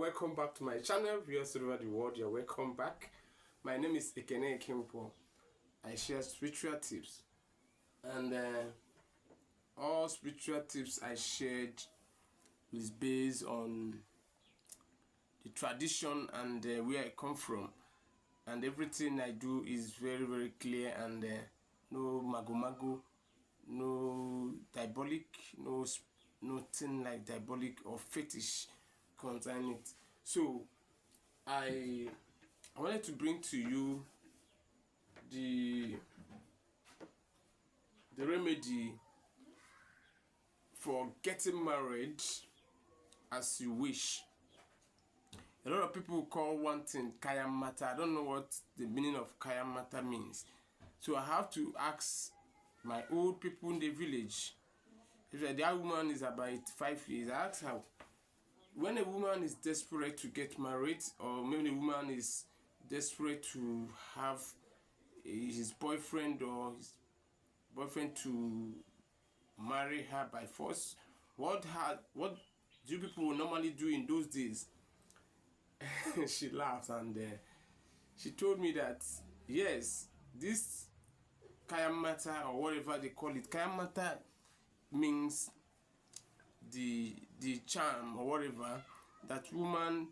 Welcome back to my channel, viewers all over the world. You're welcome back. My name is Ekene Ekimpo. I share spiritual tips, and all spiritual tips I shared is based on the tradition and where I come from, and everything I do is very clear and no mago, no diabolic, nothing like diabolic or fetish concerning it. So I wanted to bring to you the remedy for getting married as you wish. A lot of people call one thing kaya mata. I don't know what the meaning of kaya mata means. So I have to ask my old people in the village. If that woman is about 5 years, I ask her, when a woman is desperate to get married, or maybe a woman is desperate to have his boyfriend or his boyfriend to marry her by force, what do people normally do in those days? She laughed and she told me that yes, this kaya mata or whatever they call it, kaya mata means the charm or whatever that woman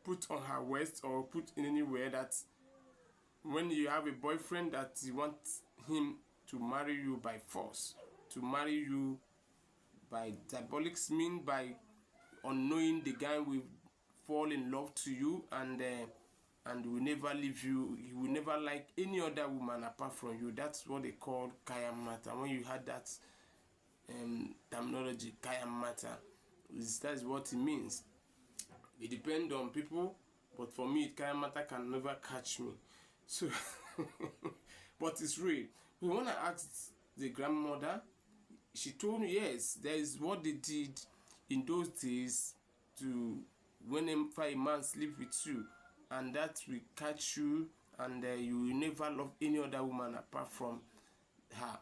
put on her waist or put in anywhere, that when you have a boyfriend that you want him to marry you by force, to marry you by diabolics, mean by unknowing the guy will fall in love to you and will never leave you. He will never like any other woman apart from you. That's what they call kaya mata. When you had that terminology, kaya mata, that's what it means. It depends on people, but for me, kaya mata can never catch me. So, but it's real. When I asked the grandmother, she told me yes, there is what they did in those days to whenever a man sleep with you, and that will catch you, and you will never love any other woman apart from her.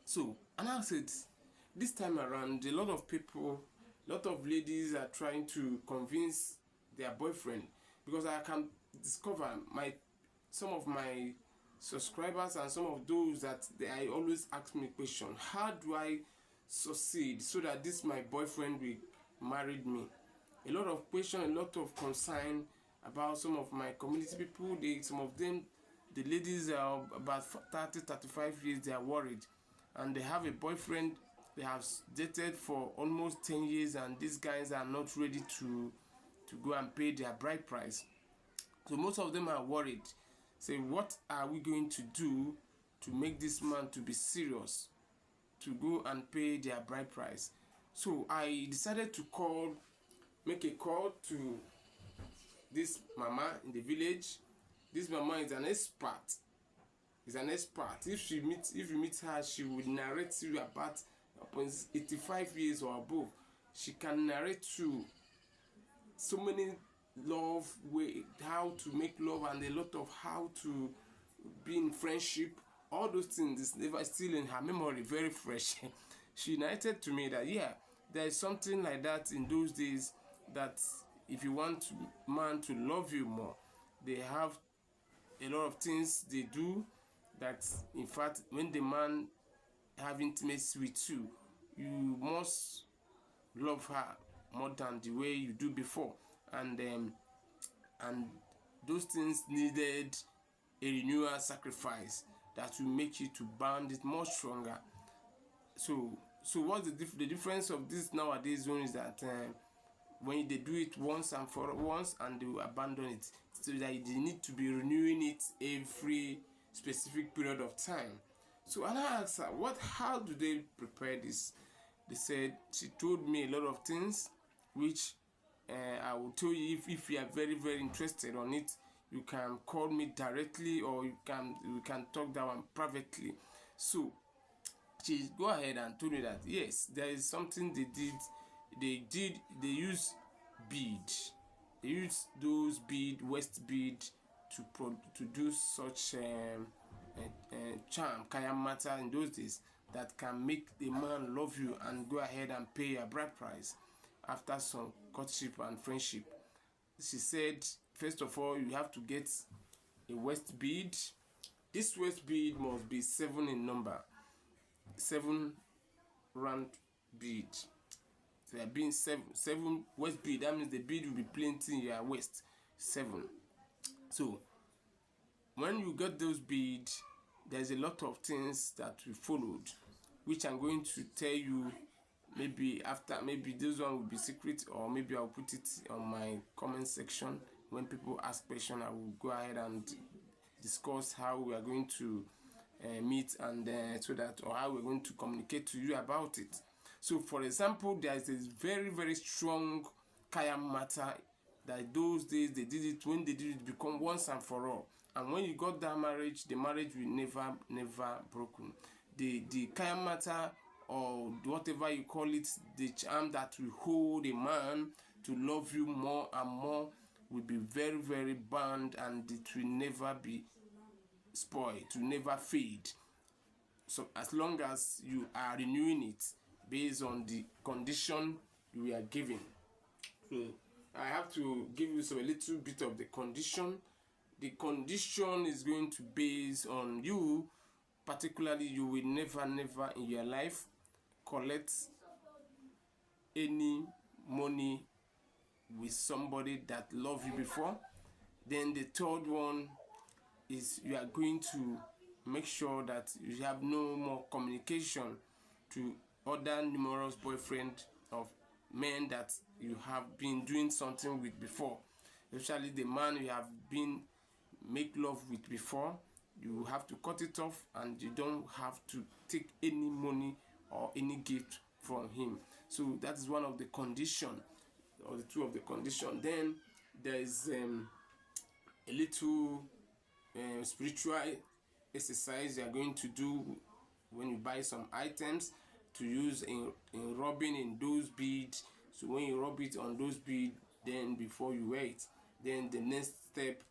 So, and I said, this time around, a lot of people, a lot of ladies are trying to convince their boyfriend, because I can discover some of my subscribers and some of those that I always ask me question, how do I succeed so that this my boyfriend will marry me? A lot of question, a lot of concern about some of my community people. Some of them, the ladies are about 30-35 years, they are worried, and they have a boyfriend they have dated for almost 10 years, and these guys are not ready to go and pay their bride price. So most of them are worried. Say, what are we going to do to make this man to be serious, to go and pay their bride price? So I decided to make a call to this mama in the village. This mama is an expert. If you meet her, she will narrate to you about upon 85 years or above. She can narrate to so many love way, how to make love, and a lot of how to be in friendship. All those things is never still in her memory, very fresh. She narrated to me that yeah, there is something like that in those days, that if you want man to love you more, they have a lot of things they do, that in fact when the man have intimacy with you, you must love her more than the way you do before, and those things needed a renewal sacrifice that will make you to bond it more stronger. So what's the difference of this nowadays one is that when they do it once and for once and they will abandon it, so that they need to be renewing it every specific period of time. So and I asked her, how do they prepare this? They said, she told me a lot of things which I will tell you. If you are very interested on it, you can call me directly, or we can talk that one privately. So she go ahead and told me that yes, there is something they did. They use bead. They use those waist bead to do such charm, kaya mata in those days, that can make the man love you and go ahead and pay your bride price. after some courtship and friendship. She said, first of all, you have to get a waist bead. This waist bead must be 7 in number, 7 round bead. So there being seven waist bead. That means the bead will be plenty in your waist. 7. So when you get those beads, there's a lot of things that we followed, which I'm going to tell you maybe after. Maybe this one will be secret, or maybe I'll put it on my comment section. When people ask questions, I will go ahead and discuss how we are going to meet, and so that, or how we're going to communicate to you about it. So for example, there is this very, very strong kaya matter that those days they did it. When they did it, become once and for all. And when you got that marriage, the marriage will never broken. The kaya matter, or whatever you call it, the charm that will hold a man to love you more and more, will be very, very bound, and it will never be spoiled, it will never fade. So as long as you are renewing it based on the condition you are given. So I have to give you a little bit of the condition. The condition is going to base on you. Particularly, you will never in your life collect any money with somebody that loved you before. Then the third one is you are going to make sure that you have no more communication to other numerous boyfriends of men that you have been doing something with before, especially the man you have been make love with before. You have to cut it off, and you don't have to take any money or any gift from him. So that is one of the conditions, or the two of the conditions. Then there is a little spiritual exercise you are going to do when you buy some items to use in rubbing in those beads. So when you rub it on those beads, then before you wear it, then the next step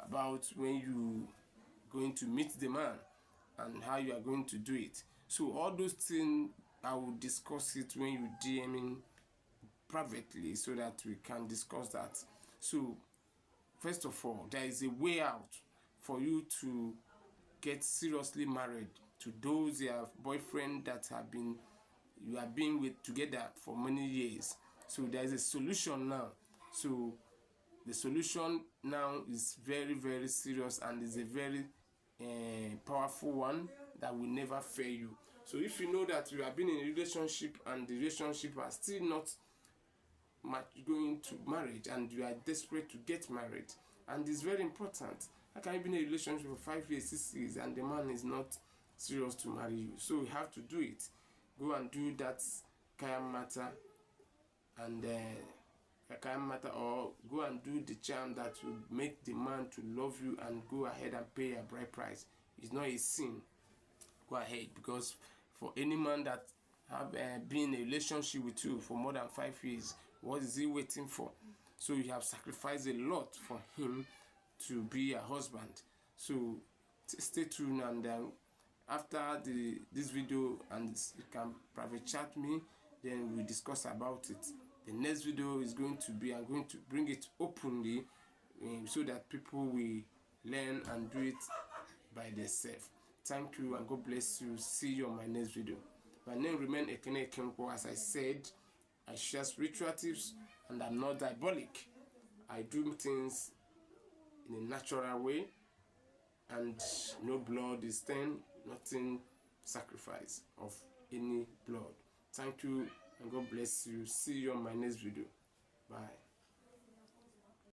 about when you going to meet the man and how you are going to do it. So all those things I will discuss it when you DM me privately, so that we can discuss that. So first of all, there is a way out for you to get seriously married to those your boyfriend that you have been with together for many years. So there is a solution now. So the solution now is very, very serious, and is a very powerful one that will never fail you. So if you know that you have been in a relationship and the relationship are still not much going to marriage, and you are desperate to get married, and it's very important. How can you be in a relationship for 5 years, 6 years, and the man is not serious to marry you? So you have to do it. Go and do that kaya matter, and or go and do the charm that will make the man to love you, and go ahead and pay a bride price. It's not a sin. Go ahead, because for any man that have been in a relationship with you for more than 5 years, what is he waiting for? So you have sacrificed a lot for him to be a husband. So stay tuned, and after this video, and you can private chat me, then we discuss about it. The next video is going to be, I'm going to bring it openly, so that people will learn and do it by themselves. Thank you, and God bless you. See you on my next video. My name remains Ekene Kempo. As I said, I share spiritual tips, and I'm not diabolic. I do things in a natural way, and no blood is stained, nothing sacrifice of any blood. Thank you, and God bless you. See you on my next video. Bye.